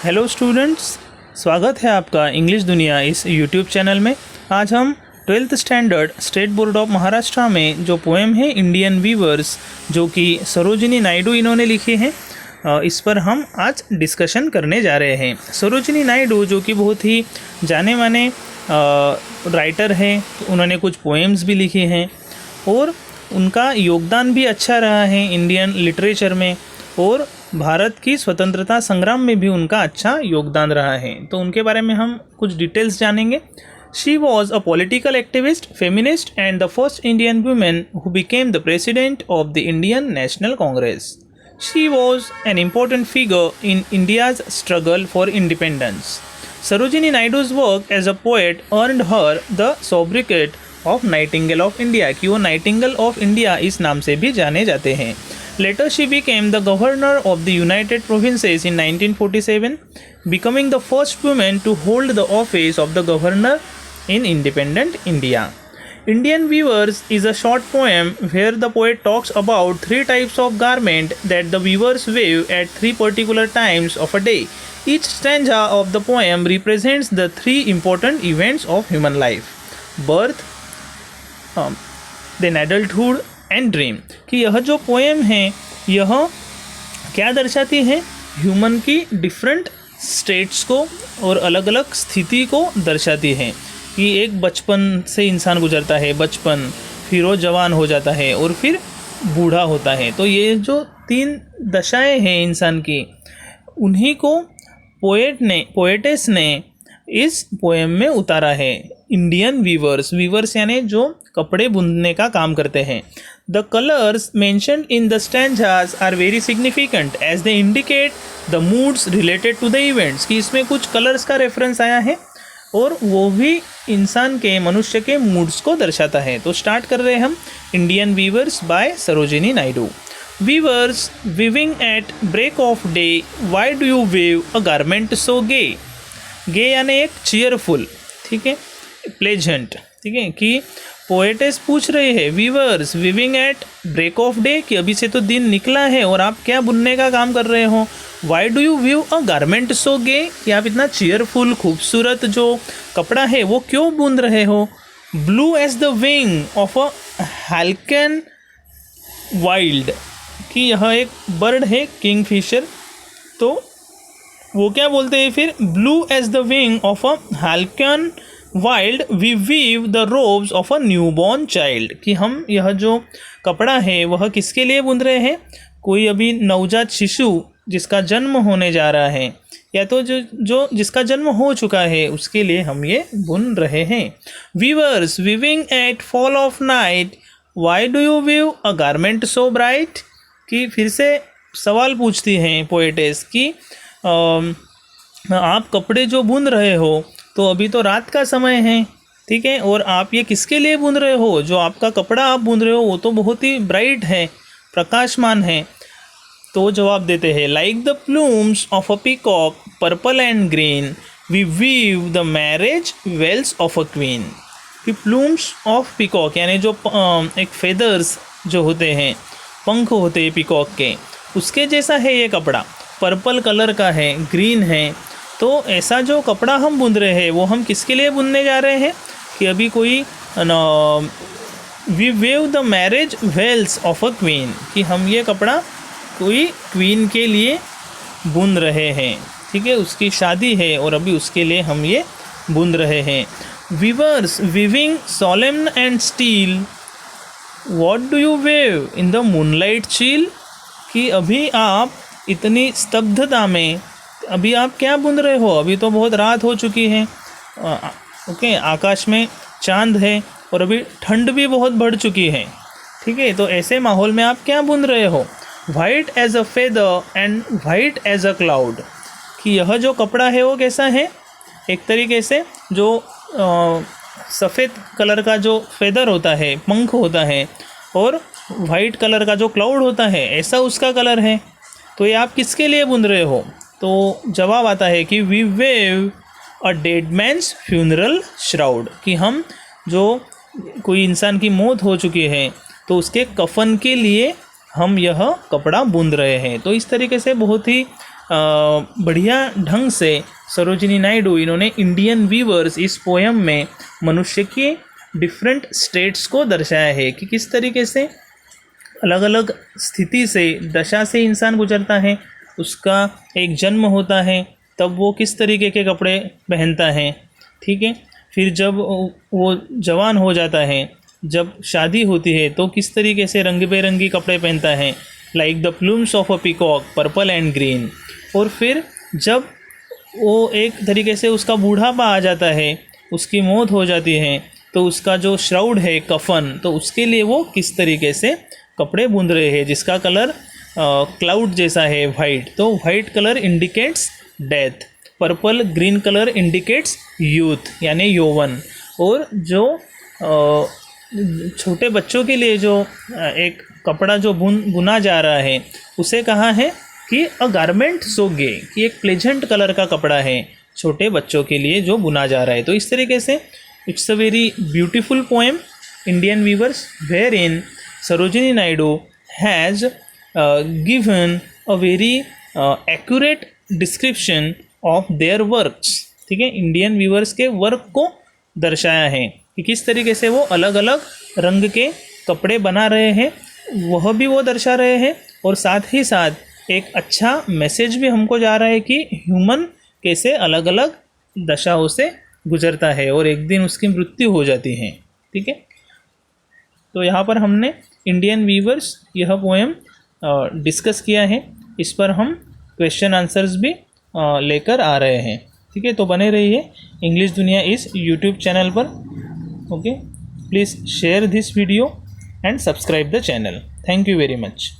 Hello students, स्वागत है आपका इंग्लिश दुनिया इस यूट्यूब चैनल में। आज हम 12th standard state board of Maharashtra में जो पोएम है इंडियन वीवर्स, जो कि सरोजिनी नायडू इन्होंने लिखे हैं, इस पर हम आज डिस्कशन करने जा रहे हैं। सरोजिनी नायडू जो कि बहुत ही जाने माने राइटर हैं, उन्होंने कुछ पोएम्स भी लिखे हैं और उनका योगदान भी अच्छा रहा है इंडियन लिटरेचर में, और भारत की स्वतंत्रता संग्राम में भी उनका अच्छा योगदान रहा है। तो उनके बारे में हम कुछ डिटेल्स जानेंगे। She was a political activist, feminist and the first Indian women who became the president of the Indian national Congress. She was an important figure in India's struggle for independence. Sarojini Naidu's work as a poet earned her the sobriquet of Nightingale of India, कि वो Nightingale of India इस नाम से भी जाने जाते हैं। Later she became the governor of the United Provinces in 1947, becoming the first woman to hold the office of the governor in independent India. Indian Weavers is a short poem where the poet talks about three types of garment that the weavers weave at three particular times of a day. Each stanza of the poem represents the three important events of human life: birth, then adulthood and dream. कि यह जो poem है यह क्या दर्शाती है? Human की different states को और अलग अलग स्थिति को दर्शाती है कि एक बचपन से इंसान गुजरता है, बचपन, फिर वो जवान हो जाता है और फिर बूढ़ा होता है। तो ये जो तीन दशाएं हैं इंसान की, उन्हीं को पोएटेस ने इस पोएम में उतारा है। इंडियन वीवर्स यानी जो कपड़े बुनने का काम करते हैं। The colours mentioned in the stanzas are very significant as they indicate the moods related to the events, कि इसमें कुछ कलर्स का रेफरेंस आया है और वो भी इंसान के, मनुष्य के मूड्स को दर्शाता है। तो स्टार्ट कर रहे हैं हम Indian weavers by Sarojini Naidu. Weavers weaving at break of day, why do you weave a garment so gay. Gay यानी एक चीयरफुल, ठीक है, प्लेजेंट, ठीक है, कि पोएटेस पूछ रहे हैं weavers weaving at break of day, कि अभी से तो दिन निकला है और आप क्या बुनने का काम कर रहे हो। Why do you weave a garment so gay, कि आप इतना चीयरफुल, खूबसूरत जो कपड़ा है वो क्यों बुन रहे हो। Blue as the wing of a halcyon wild, कि यह एक बर्ड है किंगफिशर, तो वो क्या बोलते हैं फिर, blue as the wing of a halcyon wild we weave the robes of a newborn child, कि हम यह जो कपड़ा है वह किसके लिए बुन रहे हैं? कोई अभी नवजात शिशु जिसका जन्म होने जा रहा है, या तो जो जिसका जन्म हो चुका है, उसके लिए हम ये बुन रहे हैं। Weavers weaving at fall of night, why do you weave a garment so bright, कि फिर से सवाल पूछती हैं पोएटेस कि आप कपड़े जो बुन रहे हो तो अभी तो रात का समय है, ठीक है, और आप ये किसके लिए बुन रहे हो? जो आपका कपड़ा आप बुन रहे हो वो तो बहुत ही ब्राइट है, प्रकाशमान है। तो जवाब देते हैं, like the plumes of a peacock purple and green, we weave the marriage veils of a queen. कि प्लूम्स ऑफ पीकॉक यानी जो एक फेदर्स जो होते हैं, पंख होते हैं पीकॉक के, उसके जैसा है ये कपड़ा, पर्पल कलर का है, ग्रीन है। तो ऐसा जो कपड़ा हम बुन रहे हैं वो हम किसके लिए बुनने जा रहे हैं? कि अभी कोई we weave the marriage veils of a queen, कि हम ये कपड़ा कोई क्वीन के लिए बुन रहे हैं, ठीक है, उसकी शादी है और अभी उसके लिए हम ये बुन रहे हैं। Weavers weaving solemn and still, what do you weave in the moonlight chill, कि अभी आप इतनी स्तब्धता में, अभी आप क्या बुन रहे हो? अभी तो बहुत रात हो चुकी है, ओके, आकाश में चांद है और अभी ठंड भी बहुत बढ़ चुकी है, ठीक है, तो ऐसे माहौल में आप क्या बुन रहे हो? White as a feather and white as a cloud, कि यह जो कपड़ा है वो कैसा है? एक तरीके से जो सफ़ेद कलर का जो फेदर होता है, पंख होता है, और वाइट कलर का जो क्लाउड होता है, ऐसा उसका कलर है। तो ये आप किसके लिए बुन रहे हो? तो जवाब आता है कि we weave a dead man's funeral shroud, कि हम जो कोई इंसान की मौत हो चुकी है तो उसके कफन के लिए हम यह कपड़ा बुन रहे हैं। तो इस तरीके से बहुत ही बढ़िया ढंग से सरोजिनी नायडू इन्होंने इंडियन वीवर्स इस पोएम में मनुष्य के डिफरेंट स्टेट्स को दर्शाया है कि किस तरीके से अलग अलग स्थिति से, दशा से इंसान गुजरता है। उसका एक जन्म होता है, तब वो किस तरीके के कपड़े पहनता है, ठीक है। फिर जब वो जवान हो जाता है, जब शादी होती है, तो किस तरीके से रंग बिरंगी कपड़े पहनता है, like the plumes of a peacock, purple and green. और फिर जब वो एक तरीके से उसका बूढ़ापा आ जाता है, उसकी मौत हो जाती है, तो उसका जो श्राउड है, कफन, तो उसके लिए वो किस तरीके से कपड़े बूंद रहे हैं, जिसका कलर क्लाउड जैसा है, वाइट। तो white colour indicates death, purple green colour indicates youth यानी यौवन। और जो छोटे बच्चों के लिए जो एक कपड़ा जो बुना जा रहा है, उसे कहा है कि अ गारमेंट सो गे, कि एक प्लेजेंट कलर का कपड़ा है छोटे बच्चों के लिए जो बुना जा रहा है। तो इस तरीके से it's a very beautiful poem Indian weavers, wherein Sarojini Naidu has given a very accurate description of their works, ठीक है। इंडियन वीवर्स के वर्क को दर्शाया है कि किस तरीके से वो अलग अलग रंग के कपड़े बना रहे हैं, वह भी वो दर्शा रहे हैं। और साथ ही साथ एक अच्छा मैसेज भी हमको जा रहा है कि ह्यूमन कैसे अलग अलग दशाओं से गुजरता है और एक दिन उसकी मृत्यु हो जाती है, ठीक है। तो यहाँ पर हमने इंडियन वीवर्स यह पोएम डिस्कस किया है, इस पर हम क्वेश्चन आंसर्स भी लेकर आ रहे हैं, ठीक है। तो बने रहिए इंग्लिश दुनिया इस यूट्यूब चैनल पर, okay. Please share this video and subscribe the channel. Thank you very much.